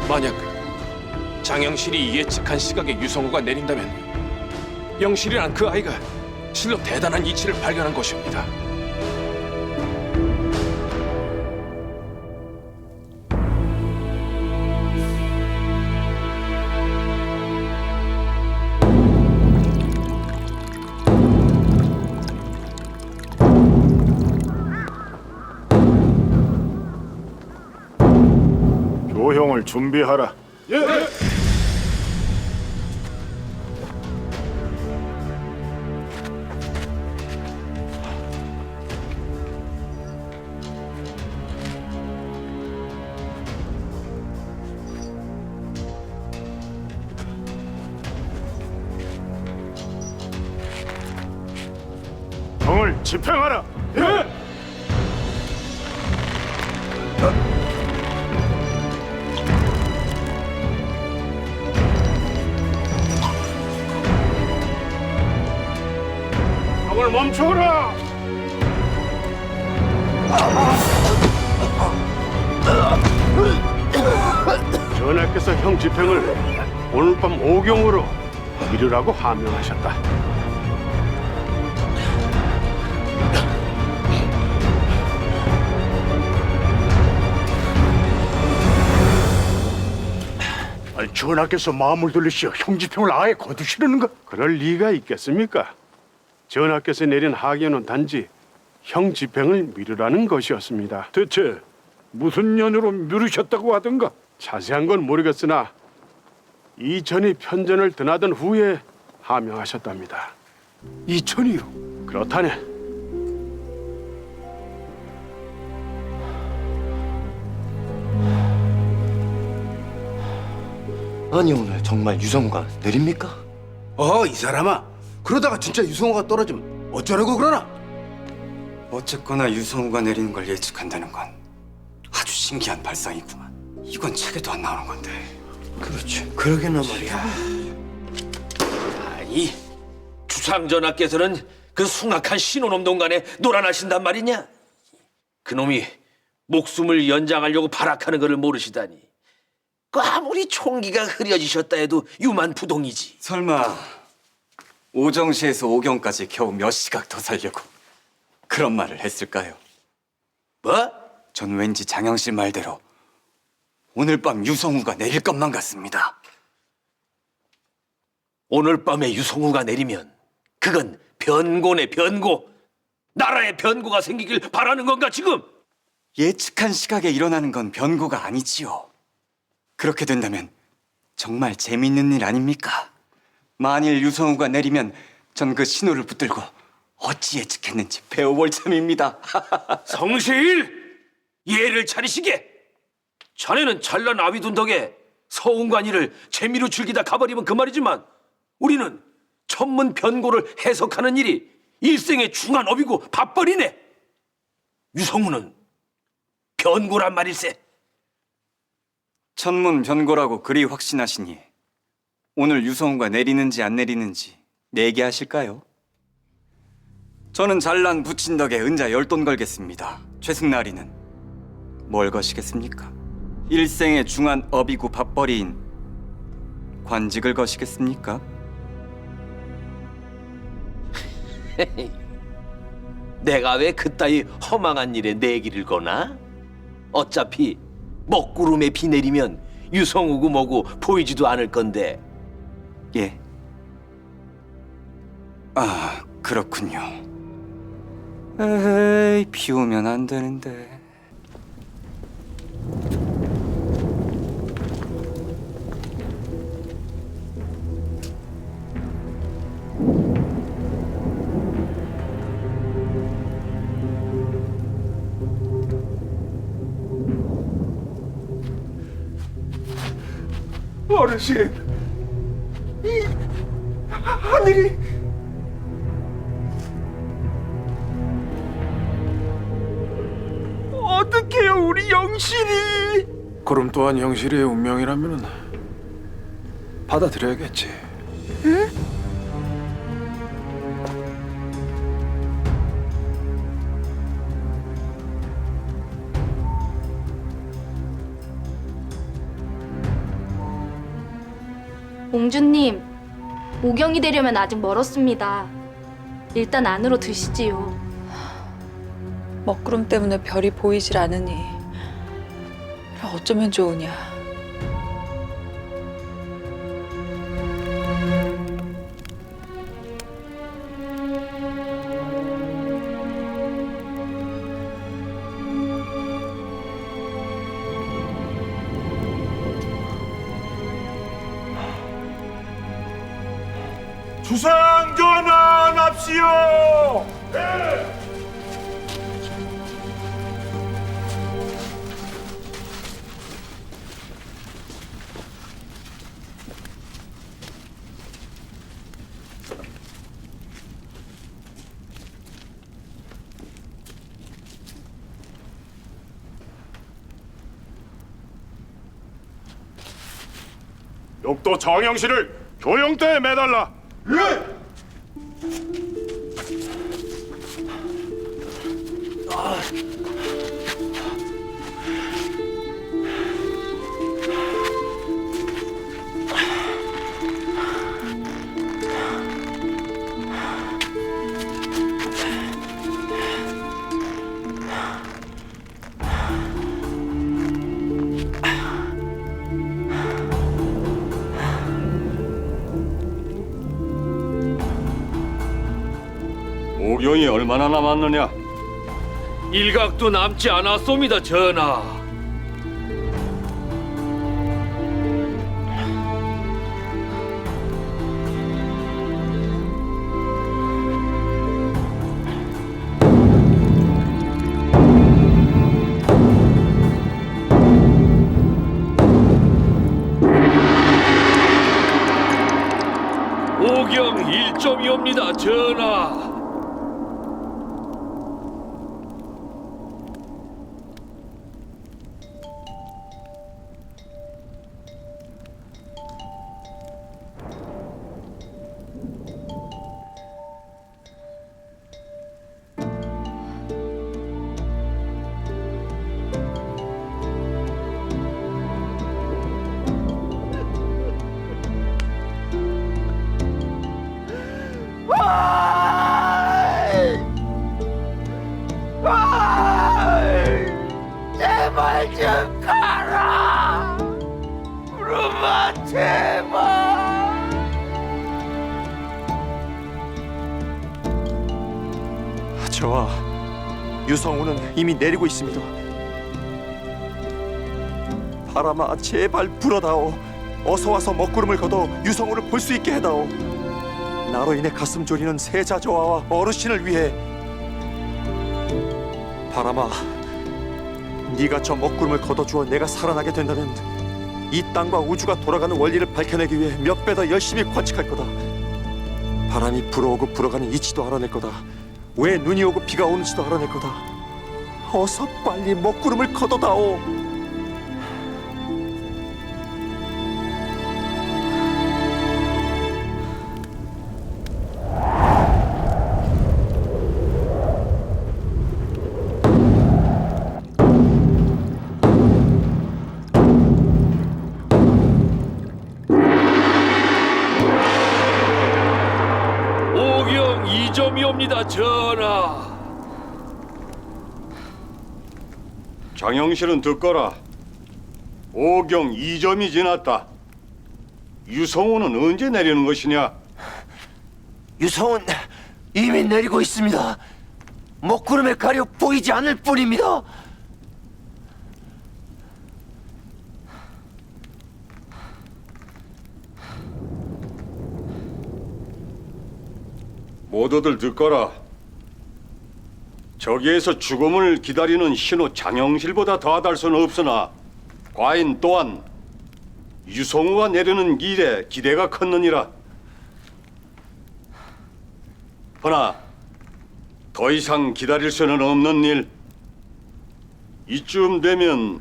만약 장영실이 예측한 시각에 유성우가 내린다면 영실이란 그 아이가 실로 대단한 이치를 발견한 것입니다. 조형을 준비하라. 예. 형을 집행하라. 예. 형을 멈춰라. 전하께서 형 집행을 오늘 밤 오경으로 이르라고 하명하셨다. 아니, 전하께서 마음을 돌리시어 형 집행을 아예 거두시려는가? 그럴 리가 있겠습니까? 전하께서 내린 하계는 단지 형 집행을 미루라는 것이었습니다. 대체 무슨 연유로 미루셨다고 하던가? 자세한 건 모르겠으나 이천이 편전을 드나든 후에 하명하셨답니다. 이천이요. 그렇다네. 아니 오늘 정말 유성우가 내립니까? 이 사람아. 그러다가 진짜 유성우가 떨어지면 어쩌려고 그러나? 어쨌거나 유성우가 내리는 걸 예측한다는 건 아주 신기한 발상이구만. 이건 책에도 안 나오는 건데. 그렇지. 그러게나 말이야. 아니, 주상전하께서는 그 숭악한 신혼놈 동간에 놀아나신단 말이냐? 그놈이 목숨을 연장하려고 발악하는 것을 모르시다니. 그 아무리 총기가 흐려지셨다 해도 유만부동이지. 설마 오정시에서 오경까지 겨우 몇 시각 더 살려고 그런 말을 했을까요? 뭐? 전 왠지 장영실 말대로 오늘 밤 유성우가 내릴 것만 같습니다. 오늘 밤에 유성우가 내리면 그건 변고네, 변고. 나라에 변고가 생기길 바라는 건가 지금? 예측한 시각에 일어나는 건 변고가 아니지요. 그렇게 된다면 정말 재밌는 일 아닙니까? 만일 유성우가 내리면 전 그 신호를 붙들고 어찌 예측했는지 배워볼 참입니다. 성실! 예를 차리시게! 자네는 잘난 아비둔 덕에 서운관이를 재미로 즐기다 가버리면 그 말이지만 우리는 천문 변고를 해석하는 일이 일생의 중한 업이고 밥벌이네. 유성우는 변고란 말일세. 천문 변고라고 그리 확신하시니 오늘 유성우가 내리는지 안 내리는지 내기하실까요? 저는 잘난 부친 덕에 은자 10돈 걸겠습니다. 최승나리는 뭘 거시겠습니까? 일생의 중한 업이고 밥벌이인 관직을 거시겠습니까? 내가 왜 그따위 허망한 일에 내기를 거나? 어차피 먹구름에 비 내리면 유성우고 뭐고 보이지도 않을 건데. 예. 아, 그렇군요. 에이, 비 오면 안 되는데. 어르신, 이 하늘이 어떡해요, 우리 영실이? 구름 또한 영실이의 운명이라면 받아들여야겠지. 몽주님, 오경이 되려면 아직 멀었습니다. 일단 안으로 드시지요. 먹구름 때문에 별이 보이질 않으니 어쩌면 좋으냐. 주상 전환합시오. 욕도 정영실을 교영대에 매달라. 오경이 얼마나 남았느냐? 일각도 남지 않았소이다, 전하. 오경 1점이옵니다, 전하. 제발 좀 가라. 부르마, 제발. 저와 유성우는 이미 내리고 있습니다. 바람아, 제발 불어다오. 어서 와서 먹구름을 걷어 유성우를 볼 수 있게 해다오. 나로 인해 가슴 졸이는 세자조아와 어르신을 위해. 바람아, 네가 저 먹구름을 걷어주어 내가 살아나게 된다면 이 땅과 우주가 돌아가는 원리를 밝혀내기 위해 몇 배 더 열심히 관측할 거다. 바람이 불어오고 불어가는 이치도 알아낼 거다. 왜 눈이 오고 비가 오는지도 알아낼 거다. 어서 빨리 먹구름을 걷어다오. 오경 2점이옵니다, 전하. 장영실은 듣거라. 오경 2점이 지났다. 유성우는 언제 내리는 것이냐? 유성은 이미 내리고 있습니다. 먹구름에 가려 보이지 않을 뿐입니다. 모두들 듣거라. 저기에서 죽음을 기다리는 신호 장영실보다 더하달 수는 없으나 과인 또한 유성우가 내리는 길에 기대가 컸느니라. 허나 더 이상 기다릴 수는 없는 일. 이쯤 되면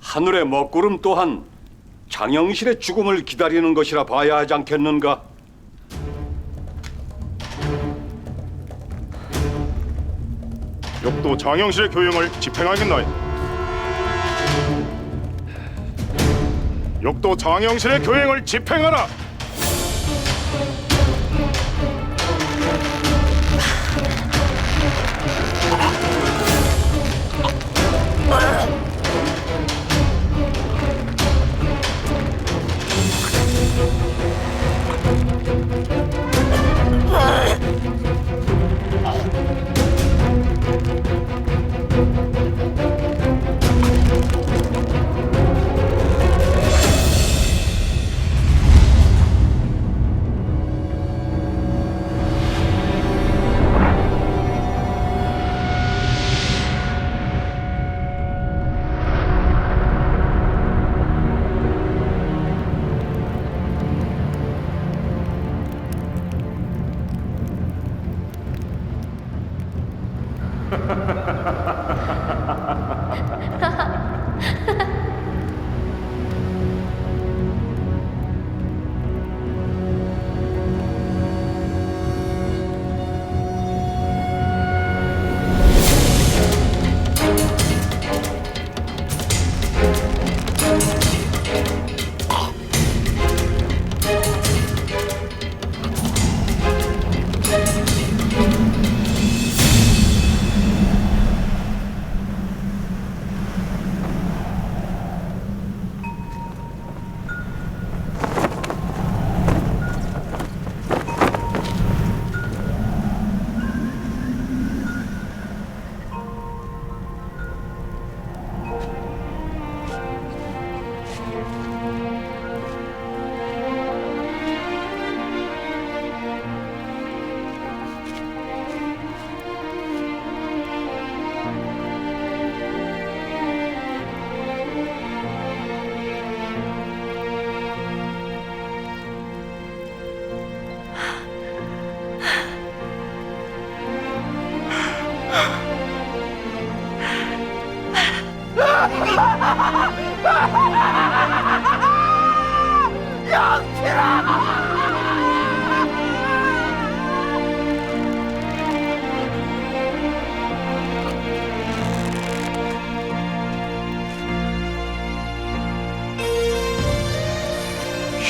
하늘의 먹구름 또한 장영실의 죽음을 기다리는 것이라 봐야 하지 않겠는가? 욕도 장영실의 교영을 집행하겠나이다. 욕도 장영실의 교행을 집행하라.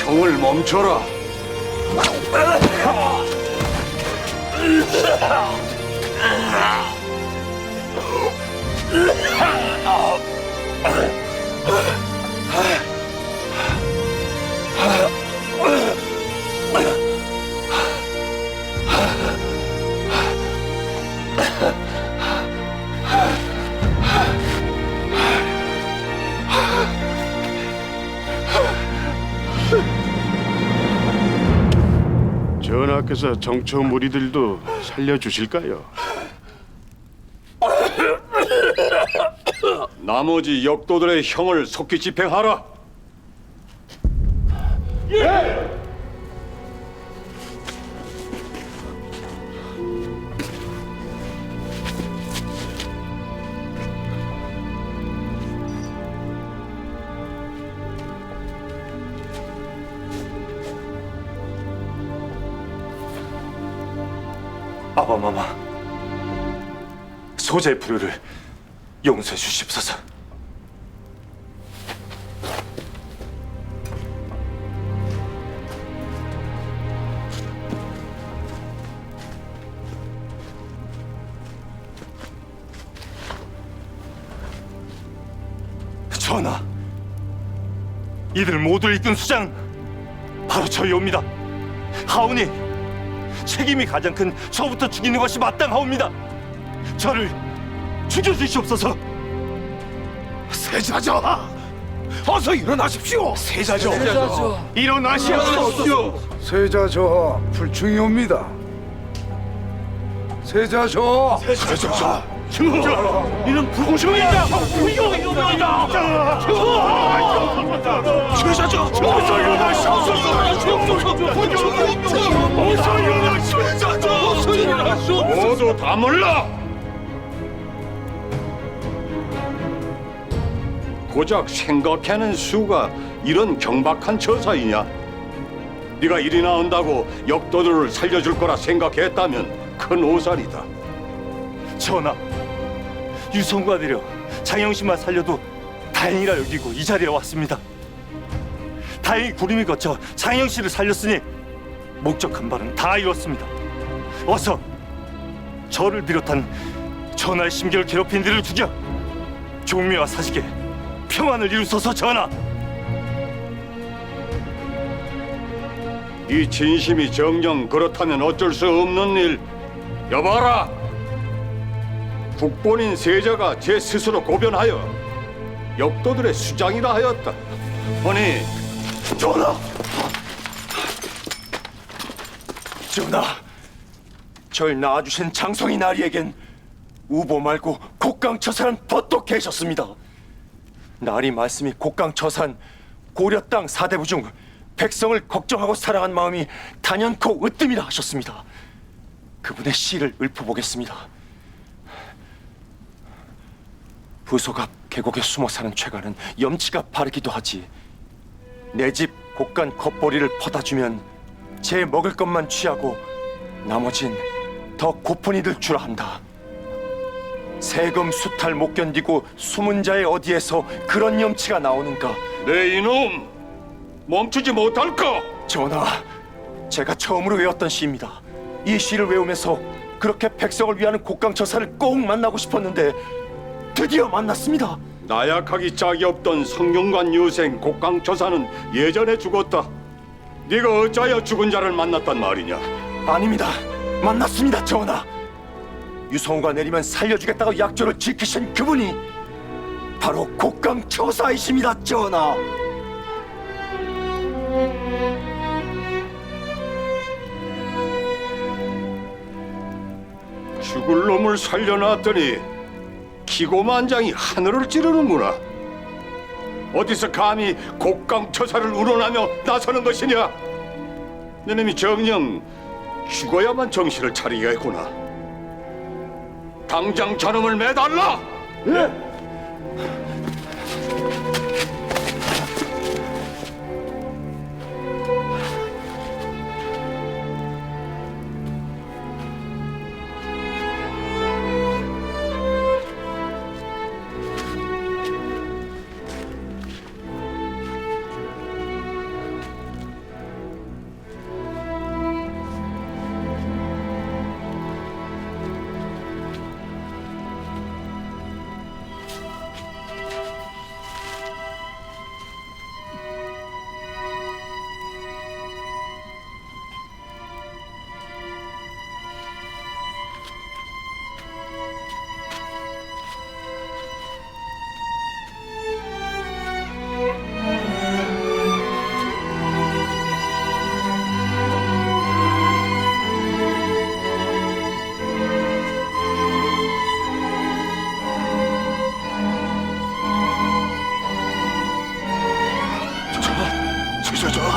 형을 멈춰라. 전하께서 정처 무리들도 살려주실까요? 나머지 역도들의 형을 속히 집행하라. 아바마마, 소자의 불효를 용서해 주십소서. 전하, 이들 모두를 이끈 수장 바로 저희옵니다. 하오니 책임이 가장 큰 저부터 죽이는 것이 마땅하옵니다. 저를 죽여주시옵소서. 세자저, 어서 일어나십시오. 세자저, 일어나시옵소서. 세자저 불충이옵니다. 세자저. 이는 불공정이다. 불공정이다. 세자저, 어서 일어나시옵소서. 모두 다 몰라. 고작 생각하는 수가 이런 경박한 처사이냐? 네가 일이 나온다고 역도들을 살려줄 거라 생각했다면 큰 오산이다. 전하, 유성과 내려 장영씨만 살려도 다행이라 여기고 이 자리에 왔습니다. 다행히 구름이 거쳐 장영씨를 살렸으니 목적한 바는 다 이뤘습니다. 어서 저를 비롯한 전하의 심기를 괴롭힌 이들을 죽여 종묘와 사직에 평안을 이루소서. 전하. 이 진심이 정녕 그렇다면 어쩔 수 없는 일. 여봐라, 국본인 세자가 제 스스로 고변하여 역도들의 수장이라 하였다. 아니, 전하! 전하! 절 낳아주신 장성이 나리에겐 우보 말고 곡강처산 벗도 계셨습니다. 나리 말씀이 곡강처산 고려 땅 사대부 중 백성을 걱정하고 사랑한 마음이 단연코 으뜸이라 하셨습니다. 그분의 시를 읊어보겠습니다. 부속 앞 계곡에 숨어 사는 최가는 염치가 바르기도 하지. 내 집 곡간 겉보리를 퍼다 주면 제 먹을 것만 취하고 나머진 더 고픈 이들 주라 한다. 세금 수탈 못 견디고 숨은 자의 어디에서 그런 염치가 나오는가? 내 이놈, 멈추지 못할까? 전하, 제가 처음으로 외웠던 시입니다. 이 시를 외우면서 그렇게 백성을 위하는 곡강처사를 꼭 만나고 싶었는데 드디어 만났습니다. 나약하기 짝이 없던 성룡관 유생 곡강처사는 예전에 죽었다. 네가 어찌하여 죽은 자를 만났단 말이냐? 아닙니다. 만났습니다, 전하. 유성우가 내리면 살려주겠다고 약조를 지키신 그분이 바로 곡강처사이십니다, 전하. 죽을 놈을 살려놨더니 기고만장이 하늘을 찌르는구나. 어디서 감히 곡강처사를 우러나며 나서는 것이냐? 너님이 정녕 죽어야만 정신을 차리겠구나. 당장 저놈을 매달라!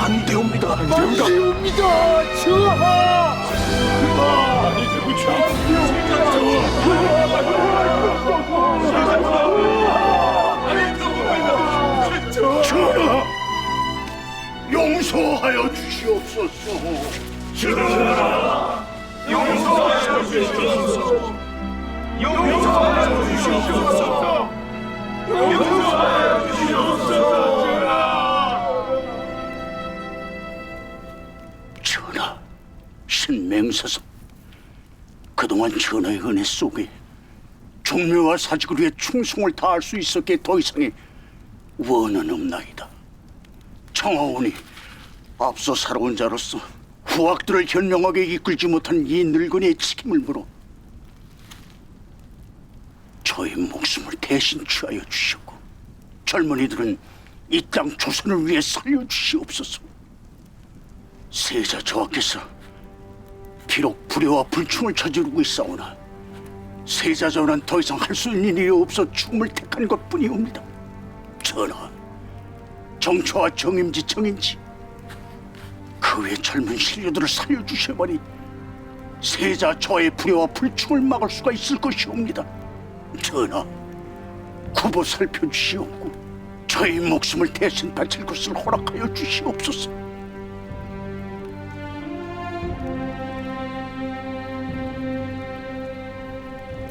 안 되옵니다. 안 되옵니다. 전하, 용서하여 주시옵소서. 전하, 용서하여 주시옵소서. 용서하여 주시옵소서. 용서하여 주시옵소서. 전하, 신맹사성, 그동안 전하의 은혜 속에 종묘와 사직을 위해 충성을 다할 수 있었기에 더 이상의 원은 없나이다. 청하오니 앞서 살아온 자로서 후학들을 현명하게 이끌지 못한 이 늙은이의 책임을 물어 저의 목숨을 대신 취하여 주시고 젊은이들은 이 땅 조선을 위해 살려주시옵소서. 세자 저하께서 비록 불효와 불충을 저지르고 있사오나 세자 전하는 더 이상 할 수 있는 일이 없어 죽음을 택한 것뿐이옵니다. 전하, 정초와 정임지 정인지 그 외 젊은 신료들을 살려주셔야만이 세자 저의 불효와 불충을 막을 수가 있을 것이옵니다. 전하, 굽어 살펴주시옵고 저의 목숨을 대신 바칠 것을 허락하여 주시옵소서.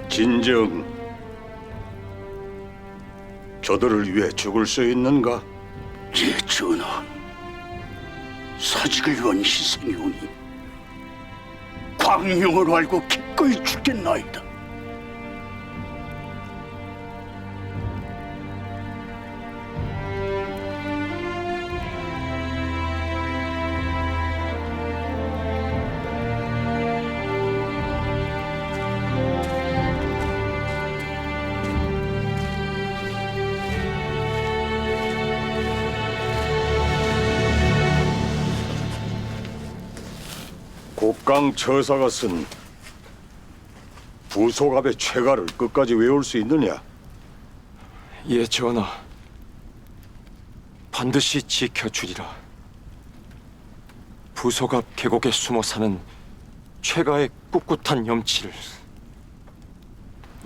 진정 저들을 위해 죽을 수 있는가? 예, 전하. 사직을 위한 희생이오니 강령으로 알고 기꺼이 죽겠나이다. 곡강 처사가 쓴 부소갑의 최가를 끝까지 외울 수 있느냐? 예, 전하. 반드시 지켜주리라. 부소갑 계곡에 숨어 사는 최가의 꿋꿋한 염치를.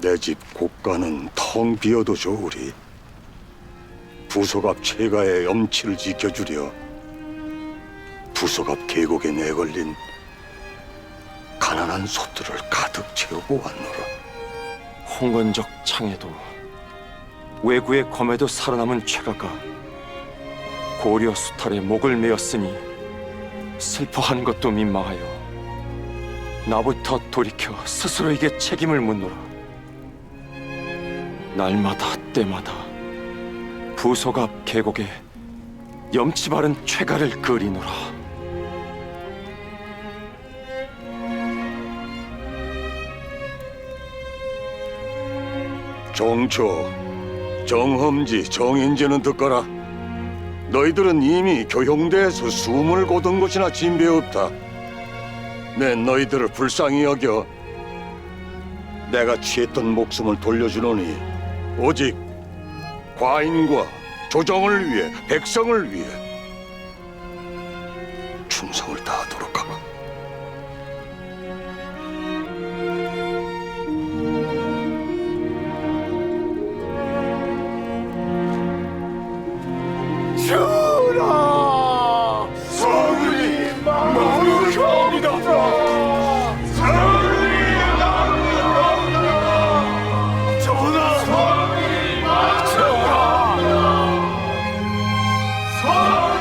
내 집 곡간은 텅 비어도 좋으리. 부소갑 최가의 염치를 지켜주려 부소갑 계곡에 내걸린 가난한 소들을 가득 채우고 왔노라. 홍건적 창에도 왜구의 검에도 살아남은 최가가 고려 수탈에 목을 메었으니 슬퍼하는 것도 민망하여 나부터 돌이켜 스스로에게 책임을 묻노라. 날마다 때마다 부소갑 계곡에 염치 바른 최가를 그리노라. 정초, 정험지, 정인재는 듣거라. 너희들은 이미 교형대에서 숨을 거둔 것이나 진배 없다. 내 너희들을 불쌍히 여겨 내가 취했던 목숨을 돌려주노니 오직 과인과 조정을 위해, 백성을 위해 충성을 다하도록 하라. 전하! 성이 망국합니다! 전하! 성이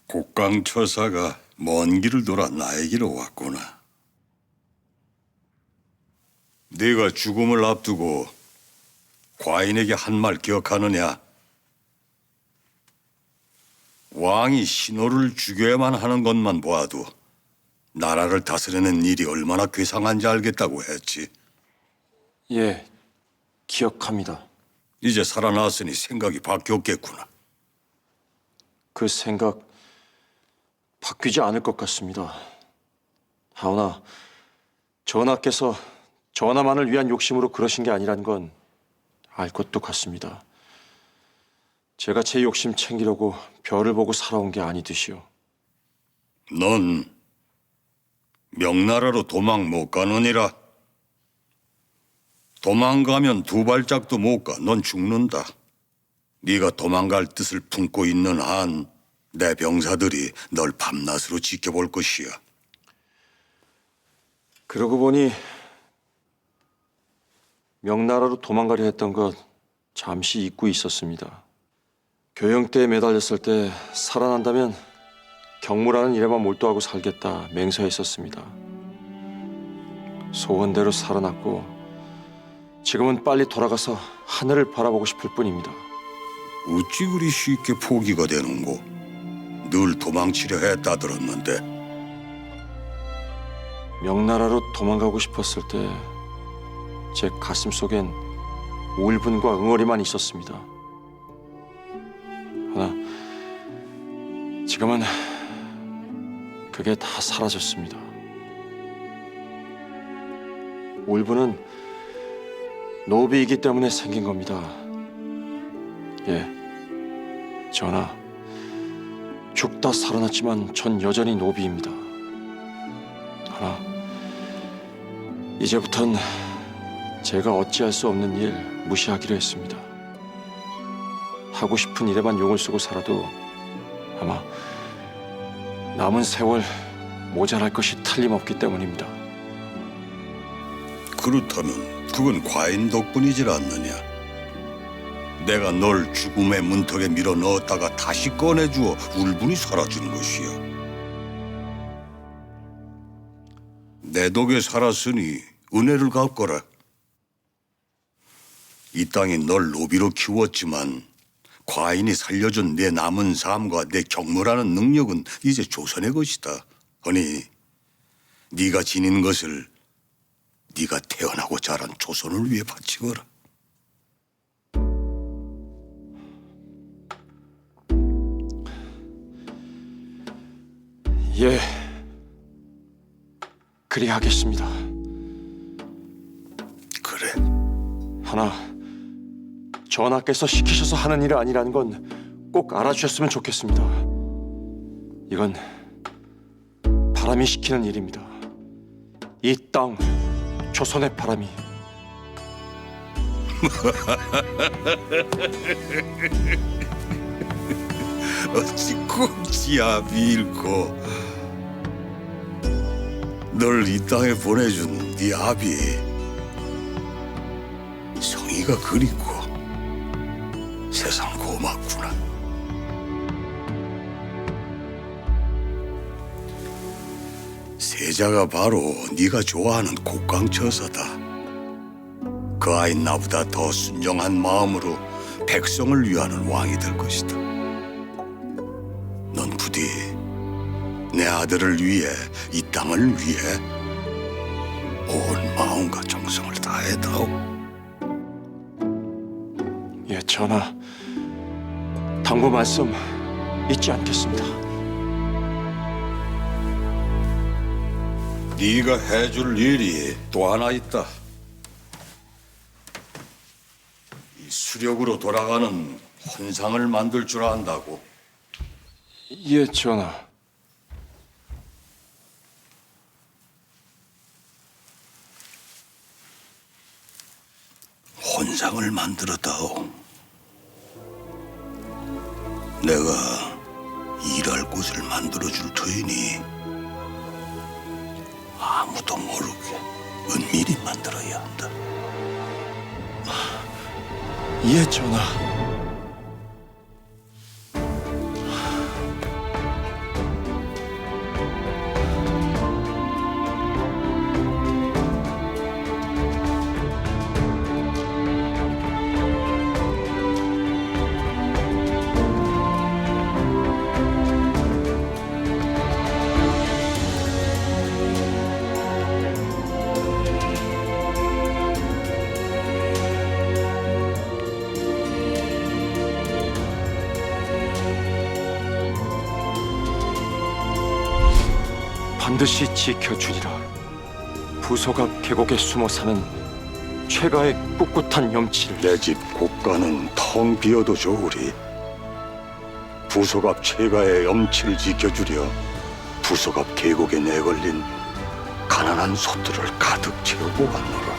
곡강처사가 먼 길을 돌아 나에게로 왔구나. 네가 죽음을 앞두고 과인에게 한 말 기억하느냐? 왕이 신호를 죽여야만 하는 것만 보아도 나라를 다스리는 일이 얼마나 괴상한지 알겠다고 했지. 예, 기억합니다. 이제 살아났으니 생각이 바뀌었겠구나. 그 생각 바뀌지 않을 것 같습니다. 하오나 전하께서 전하만을 위한 욕심으로 그러신 게 아니란 건 알 것도 같습니다. 제가 제 욕심 챙기려고 별을 보고 살아온 게 아니듯이요. 넌 명나라로 도망 못 가느니라. 도망가면 두 발짝도 못 가. 넌 죽는다. 네가 도망갈 뜻을 품고 있는 한 내 병사들이 널 밤낮으로 지켜볼 것이야. 그러고 보니 명나라로 도망가려 했던 것 잠시 잊고 있었습니다. 교영대에 매달렸을 때 살아난다면 경무라는 일에만 몰두하고 살겠다 맹세했었습니다. 소원대로 살아났고 지금은 빨리 돌아가서 하늘을 바라보고 싶을 뿐입니다. 어찌 그리 쉽게 포기가 되는고? 늘 도망치려 했다 들었는데. 명나라로 도망가고 싶었을 때 제 가슴 속엔 울분과 응어리만 있었습니다. 하나 지금은 그게 다 사라졌습니다. 울분은 노비이기 때문에 생긴 겁니다. 예, 전하, 죽다 살아났지만 전 여전히 노비입니다. 하나, 이제부턴 제가 어찌할 수 없는 일 무시하기로 했습니다. 하고 싶은 일에만 용을 쓰고 살아도 아마 남은 세월 모자랄 것이 틀림없기 때문입니다. 그렇다면 그건 과인 덕분이질 않느냐? 내가 널 죽음의 문턱에 밀어 넣었다가 다시 꺼내주어 울분이 사라지는 것이야. 내 덕에 살았으니 은혜를 갚거라. 이 땅이 널 노비로 키웠지만 과인이 살려준 내 남은 삶과 내 경무라는 능력은 이제 조선의 것이다. 허니 네가 지닌 것을 네가 태어나고 자란 조선을 위해 바치거라. 예, 그리하겠습니다. 그래. 하나, 전하께서 시키셔서 하는 일이 아니라는 건 꼭 알아주셨으면 좋겠습니다. 이건 바람이 시키는 일입니다. 이 땅, 조선의 바람이. 어찌 꽁지야 밀고 널 이 땅에 보내준 네 아비 성의가 그립고 세상 고맙구나. 세자가 바로 네가 좋아하는 곡강처사다. 그 아인 나보다 더 순정한 마음으로 백성을 위하는 왕이 될 것이다. 넌 부디 내 아들을 위해 이 땅을 위해 온 마음과 정성을 다해다오. 예, 전하. 당부 말씀 잊지 않겠습니다. 네가 해줄 일이 또 하나 있다. 이 수력으로 돌아가는 혼상을 만들 줄 안다고. 예, 전하. 혼상을 만들었다오. 내가 일할 곳을 만들어줄 터이니 아무도 모르게 은밀히 만들어야 한다. 예, 전하. 반드시 지켜주리라. 부소갑 계곡에 숨어 사는 최가의 꿋꿋한 염치를. 내 집 곳간은 텅 비어도 좋으리. 부소갑 최가의 염치를 지켜주려 부소갑 계곡에 내걸린 가난한 소들을 가득 채우고 갔노라.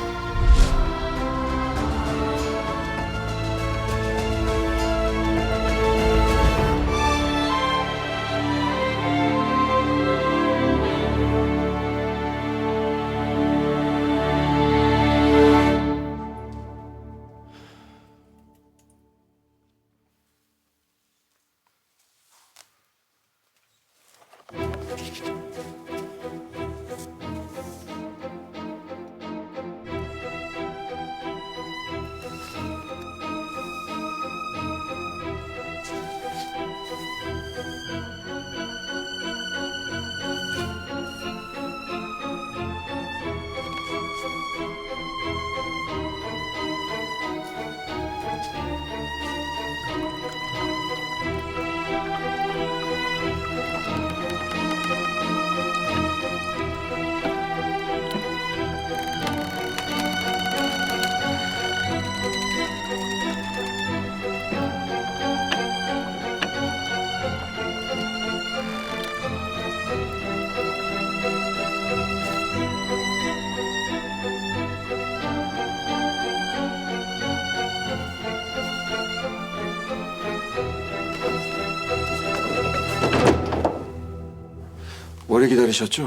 오래 기다리셨죠?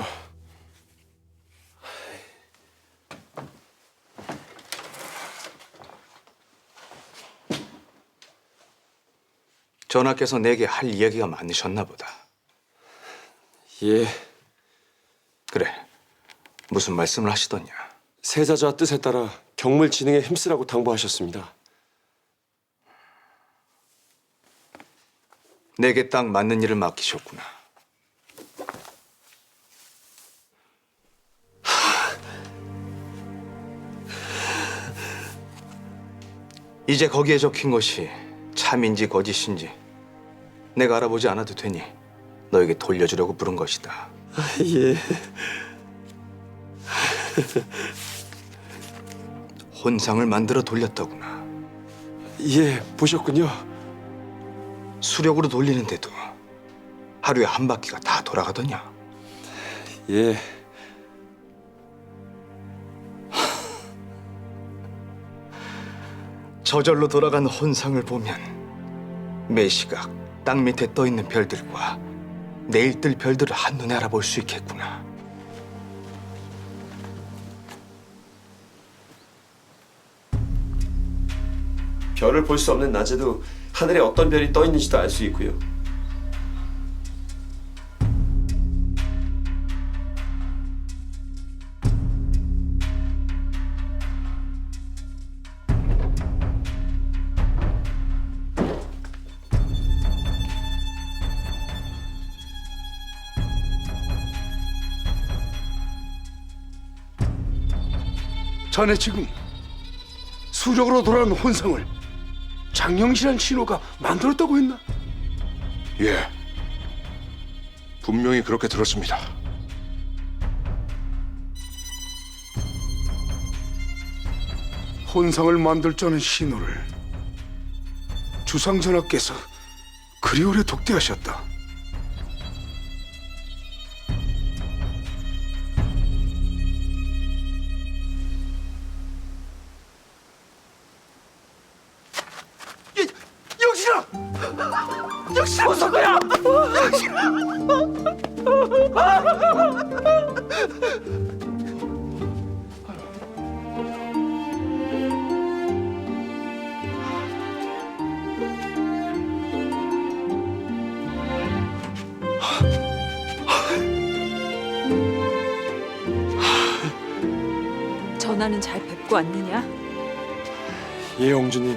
전하께서 내게 할 이야기가 많으셨나 보다. 예, 그래, 무슨 말씀을 하시더냐? 세자저하 뜻에 따라 경물 진흥에 힘쓰라고 당부하셨습니다. 내게 딱 맞는 일을 맡기셨구나. 이제 거기에 적힌 것이 참인지 거짓인지 내가 알아보지 않아도 되니 너에게 돌려주려고 부른 것이다. 예. 혼상을 만들어 돌렸더구나. 예, 보셨군요. 수력으로 돌리는데도 하루에 한 바퀴가 다 돌아가더냐? 예. 저절로 돌아가는 혼상을 보면 매시각 땅 밑에 떠 있는 별들과 내일 뜰 별들을 한눈에 알아볼 수 있겠구나. 별을 볼 수 없는 낮에도 하늘에 어떤 별이 떠 있는지도 알 수 있고요. 자네 지금 수력으로 돌아가는 혼상을 장영실한 신호가 만들었다고 했나? 예, 분명히 그렇게 들었습니다. 혼상을 만들 줄 아는 신호를 주상전하께서 그리 오래 독대하셨다. 영신아! 영신아! 무슨 거야? 전하는 잘 뵙고 왔느냐? 예, 영주님.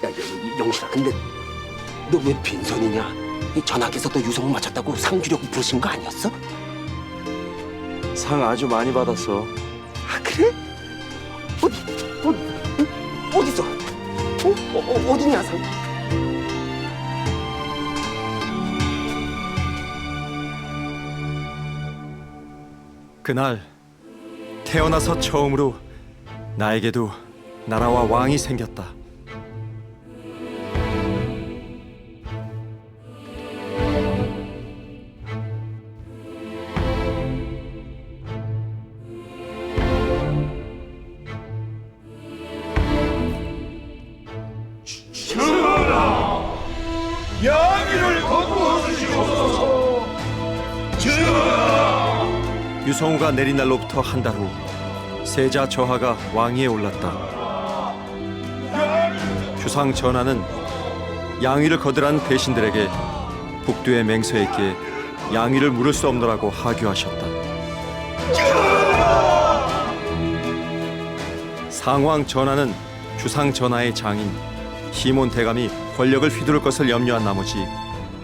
야, 영실아, 근데 너 왜 빈손이냐? 전하께서 너 유성우 맞췄다고 상 주려고 부르신 거 아니었어? 상 아주 많이 받았어. 아, 그래? 어디서? 어디냐, 상? 그날 태어나서 처음으로 나에게도 나라와 왕이 생겼다. 유성우가 내린 날로부터 한 달 후 세자 저하가 왕위에 올랐다. 주상 전하는 양위를 거절한 대신들에게 북두의 맹서에 있기에 양위를 물을 수 없노라고 하교하셨다. 상왕 전하는 주상 전하의 장인 시몬 대감이 권력을 휘두를 것을 염려한 나머지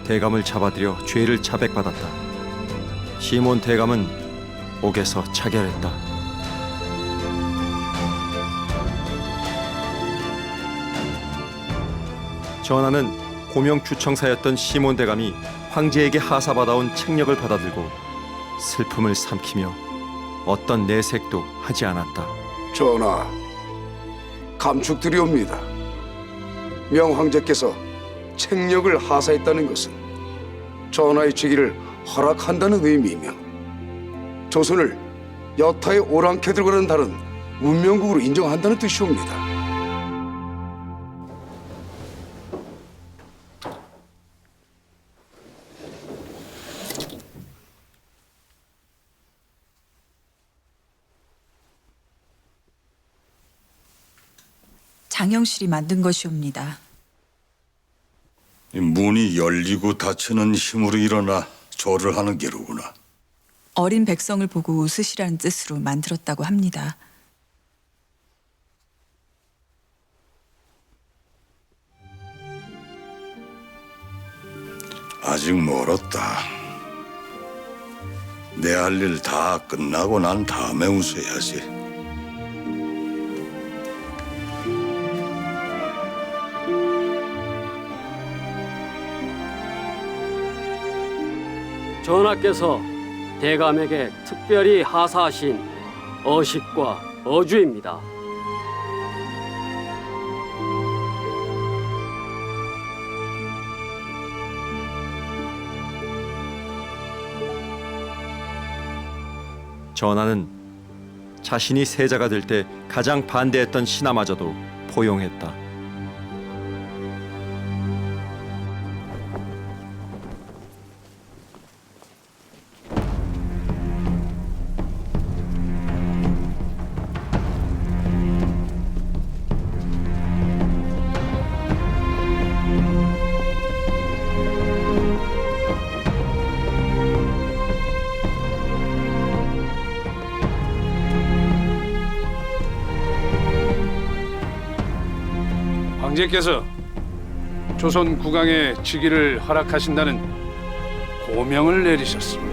대감을 잡아들여 죄를 자백받았다. 시몬 대감은 옥에서 차결했다. 전하는 고명 주청사였던 시몬 대감이 황제에게 하사받아온 책력을 받아들고 슬픔을 삼키며 어떤 내색도 하지 않았다. 전하, 감축드리옵니다. 명황제께서 책력을 하사했다는 것은 전하의 즉위를 허락한다는 의미이며 조선을 여타의 오랑캐 들과는 다른 문명국으로 인정한다는 뜻이옵니다. 장영실이 만든 것이옵니다. 이 문이 열리고 닫히는 힘으로 일어나 절을 하는 게로구나. 어린 백성을 보고 웃으시라는 뜻으로 만들었다고 합니다. 아직 멀었다. 내 할 일 다 끝나고 난 다음에 웃어야지. 전하께서 대감에게 특별히 하사하신 어식과 어주입니다. 전하는 자신이 세자가 될 때 가장 반대했던 신하마저도 포용했다. 황제께서 조선 국왕의 즉위를 허락하신다는 고명을 내리셨습니다.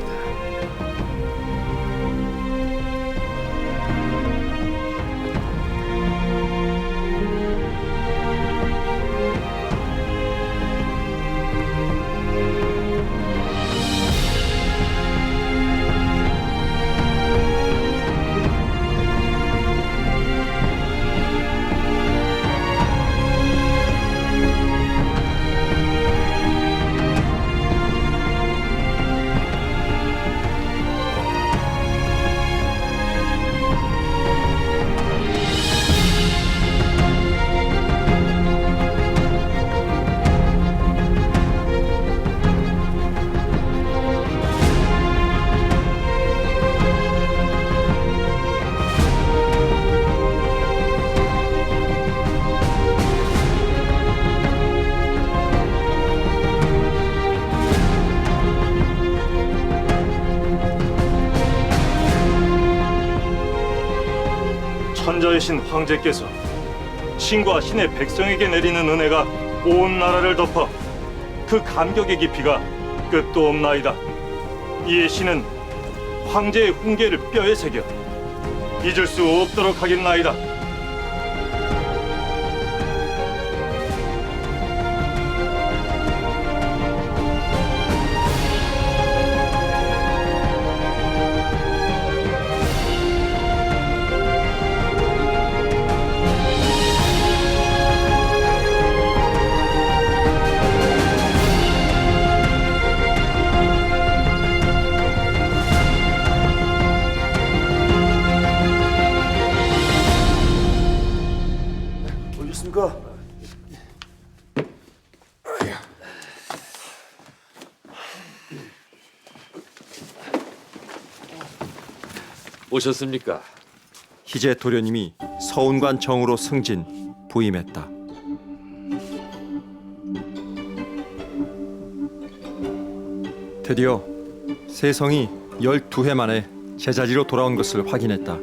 천자이신 황제께서 신과 신의 백성에게 내리는 은혜가 온 나라를 덮어 그 감격의 깊이가 끝도 없나이다. 이에 신은 황제의 훈계를 뼈에 새겨 잊을 수 없도록 하겠나이다. 오셨습니까? 희재 도련님이 서운관 정으로 승진 부임했다. 드디어 세성이 12해 만에 제자리로 돌아온 것을 확인했다.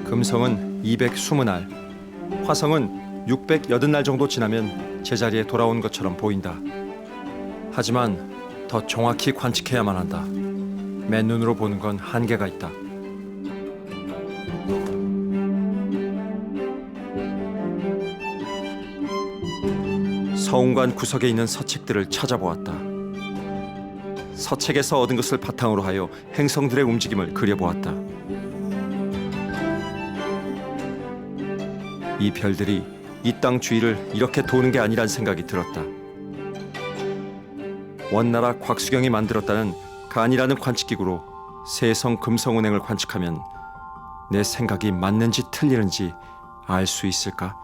금성은 220날, 화성은 680날 정도 지나면 제자리에 돌아온 것처럼 보인다. 하지만 더 정확히 관측해야만 한다. 맨눈으로 보는 건 한계가 있다. 서운관 구석에 있는 서책들을 찾아보았다. 서책에서 얻은 것을 바탕으로 하여 행성들의 움직임을 그려보았다. 이 별들이 이 땅 주위를 이렇게 도는 게 아니란 생각이 들었다. 원나라 곽수경이 만들었다는 간이라는 관측기구로 세성 금성 운행을 관측하면 내 생각이 맞는지 틀리는지 알 수 있을까?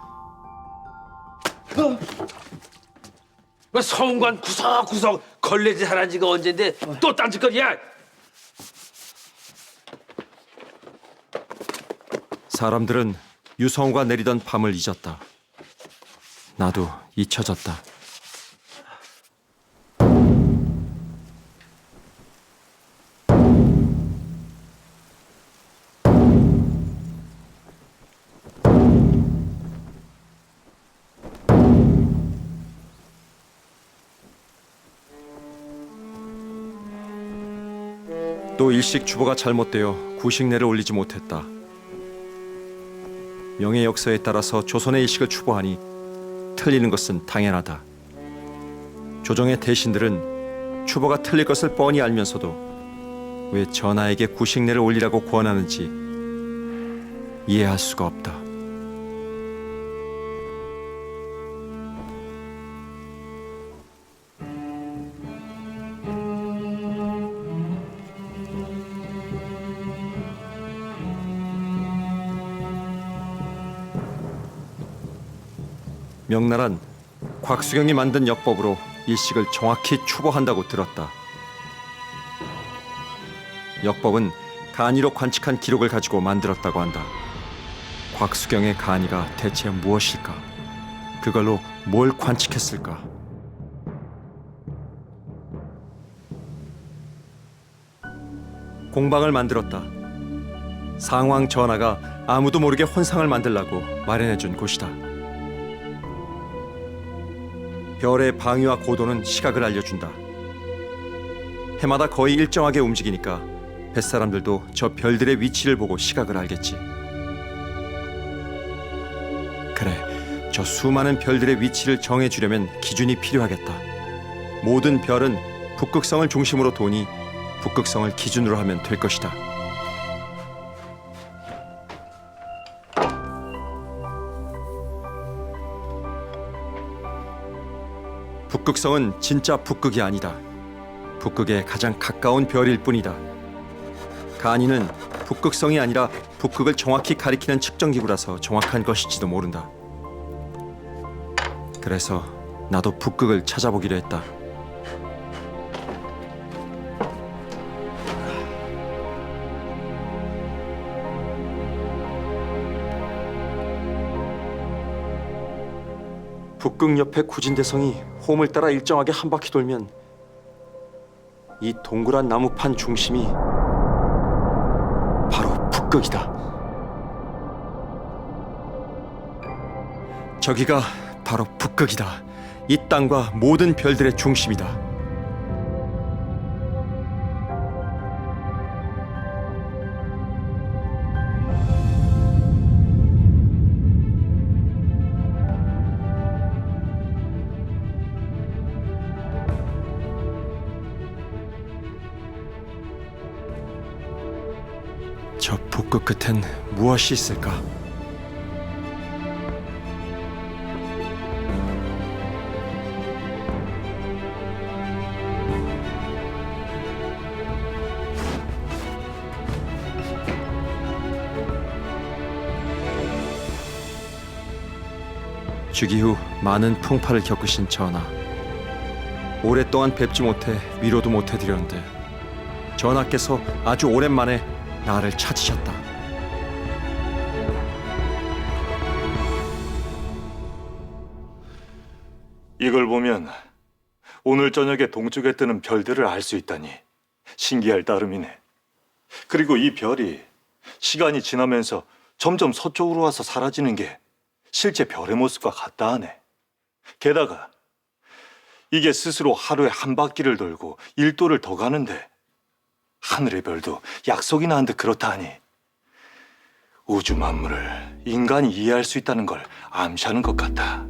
서운관 구석구석 걸레질 하란 지가 언젠데 또 딴짓거리야? 사람들은 유성우가 내리던 밤을 잊었다. 나도 잊혀졌다. 또 일식 주보가 잘못되어 구식내를 올리지 못했다. 명예 역사에 따라서 조선의 일식을 추보하니 틀리는 것은 당연하다. 조정의 대신들은 추보가 틀릴 것을 뻔히 알면서도 왜 전하에게 구식내를 올리라고 권하는지 이해할 수가 없다. 명나란 곽수경이 만든 역법으로 일식을 정확히 추보한다고 들었다. 역법은 간이로 관측한 기록을 가지고 만들었다고 한다. 곽수경의 간이가 대체 무엇일까? 그걸로 뭘 관측했을까? 공방을 만들었다. 상왕 전하가 아무도 모르게 혼상을 만들라고 마련해준 곳이다. 별의 방위와 고도는 시각을 알려준다. 해마다 거의 일정하게 움직이니까 뱃사람들도 저 별들의 위치를 보고 시각을 알겠지. 그래, 저 수많은 별들의 위치를 정해주려면 기준이 필요하겠다. 모든 별은 북극성을 중심으로 도니 북극성을 기준으로 하면 될 것이다. 북극성은 진짜 북극이 아니다. 북극에 가장 가까운 별일 뿐이다. 간이는 북극성이 아니라 북극을 정확히 가리키는 측정기구라서 정확한 것일지도 모른다. 그래서 나도 북극을 찾아보기로 했다. 북극 옆에 구진대성이 홈을 따라 일정하게 한 바퀴 돌면 이 동그란 나무판 중심이 바로 북극이다. 저기가 바로 북극이다. 이 땅과 모든 별들의 중심이다. 저 북극 끝엔 무엇이 있을까? 즉위 후 많은 풍파를 겪으신 전하, 오랫동안 뵙지 못해 위로도 못 해드렸는데 전하께서 아주 오랜만에 나를 찾으셨다. 이걸 보면 오늘 저녁에 동쪽에 뜨는 별들을 알 수 있다니 신기할 따름이네. 그리고 이 별이 시간이 지나면서 점점 서쪽으로 와서 사라지는 게 실제 별의 모습과 같다 하네. 게다가 이게 스스로 하루에 한 바퀴를 돌고 1도를 더 가는데 하늘의 별도 약속이나 한 듯 그렇다 하니 우주 만물을 인간이 이해할 수 있다는 걸 암시하는 것 같다.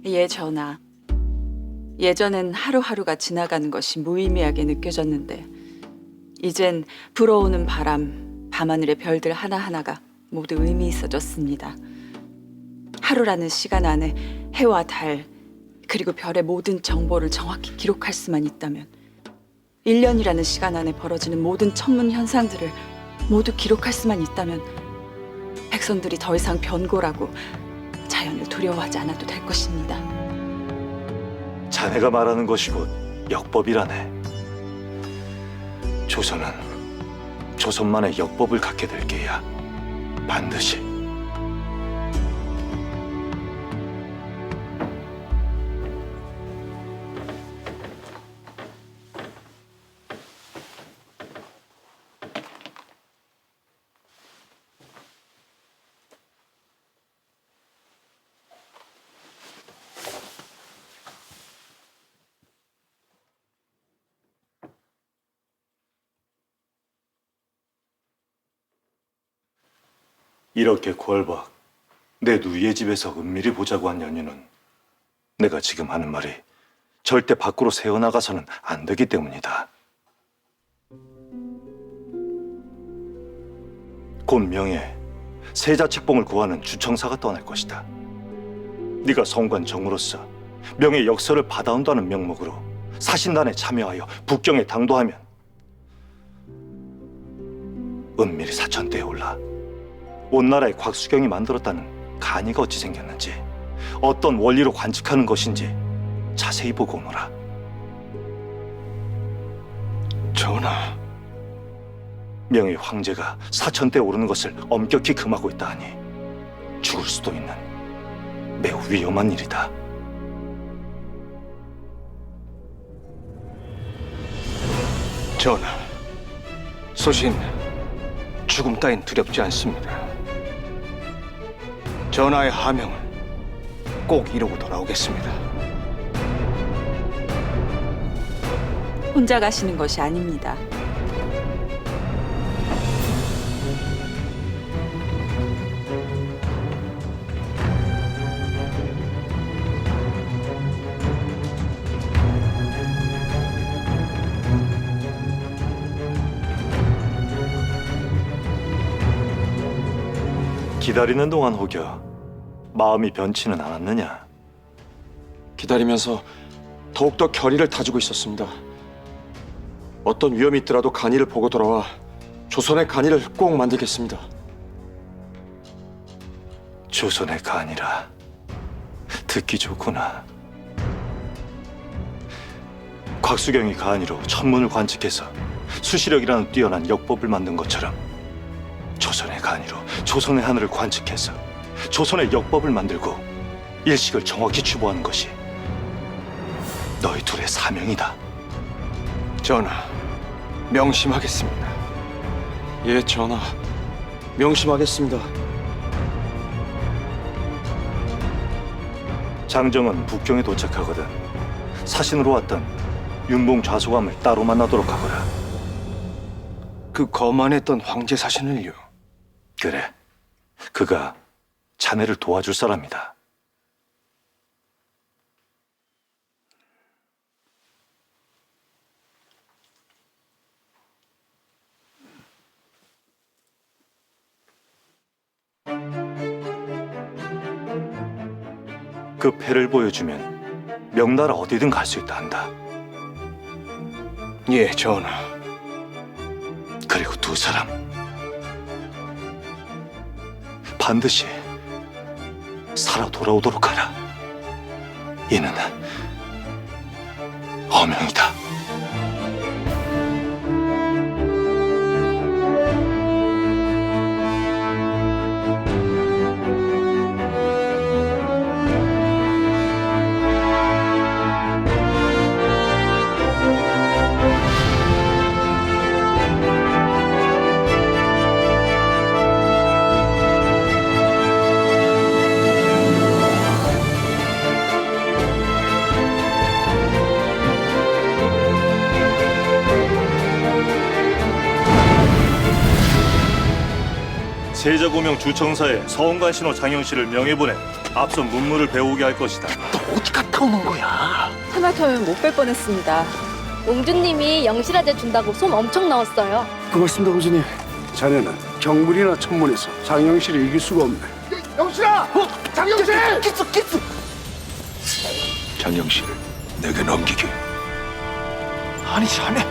예, 전하. 예전엔 하루하루가 지나가는 것이 무의미하게 느껴졌는데 이젠 불어오는 바람, 밤하늘의 별들 하나하나가 모두 의미 있어졌습니다. 하루라는 시간 안에 해와 달, 그리고 별의 모든 정보를 정확히 기록할 수만 있다면 1년이라는 시간 안에 벌어지는 모든 천문 현상들을 모두 기록할 수만 있다면 백성들이 더 이상 변고라고 자연을 두려워하지 않아도 될 것입니다. 자네가 말하는 것이 곧 역법이라네. 조선은 조선만의 역법을 갖게 될 게야. 반드시. 이렇게 궐박 내 누이의 집에서 은밀히 보자고 한 연유는 내가 지금 하는 말이 절대 밖으로 새어나가서는 안 되기 때문이다. 곧 명예 세자 책봉을 구하는 주청사가 떠날 것이다. 네가 성관 정으로서 명예 역설을 받아온다는 명목으로 사신단에 참여하여 북경에 당도하면 은밀히 사천대에 올라 온 나라의 곽수경이 만들었다는 간이가 어찌 생겼는지 어떤 원리로 관측하는 것인지 자세히 보고 오너라. 전하, 명예 황제가 사천대에 오르는 것을 엄격히 금하고 있다 하니 죽을 수도 있는 매우 위험한 일이다. 전하, 소신 죽음 따윈 두렵지 않습니다. 전하의 하명을 꼭 이루고 돌아오겠습니다. 혼자 가시는 것이 아닙니다. 기다리는 동안 혹여 마음이 변치는 않았느냐? 기다리면서 더욱더 결의를 다지고 있었습니다. 어떤 위험이 있더라도 간이를 보고 돌아와 조선의 간이를 꼭 만들겠습니다. 조선의 간이라 듣기 좋구나. 곽수경이 간이로 천문을 관측해서 수시력이라는 뛰어난 역법을 만든 것처럼 조선의 간이로 조선의 하늘을 관측해서 조선의 역법을 만들고 일식을 정확히 추구하는 것이 너희 둘의 사명이다. 전하, 명심하겠습니다. 예, 전하, 명심하겠습니다. 장정은 북경에 도착하거든 사신으로 왔던 윤봉 좌소감을 따로 만나도록 하거라. 그 거만했던 황제 사신을요? 그래, 그가 자네를 도와줄 사람이다. 그 패를 보여주면 명나라 어디든 갈 수 있다 한다. 예, 전하. 그리고 두 사람 반드시 살아 돌아오도록 하라. 이는 어명이다. 세자고명 주청사에 서원관 신호 장영씨를 명예보내 앞선 문무를 배우게 할 것이다. 어디 갔다 오는 거야? 하마터면 못 뺄 뻔했습니다. 옹주님이 영실아재 준다고 솜 엄청 넣었어요. 고맙습니다, 공주님. 자네는 경물이나 천문에서 장영실을 이길 수가 없네. 영실아! 장영실! 키스! 장영실을 내게 넘기게. 아니, 자네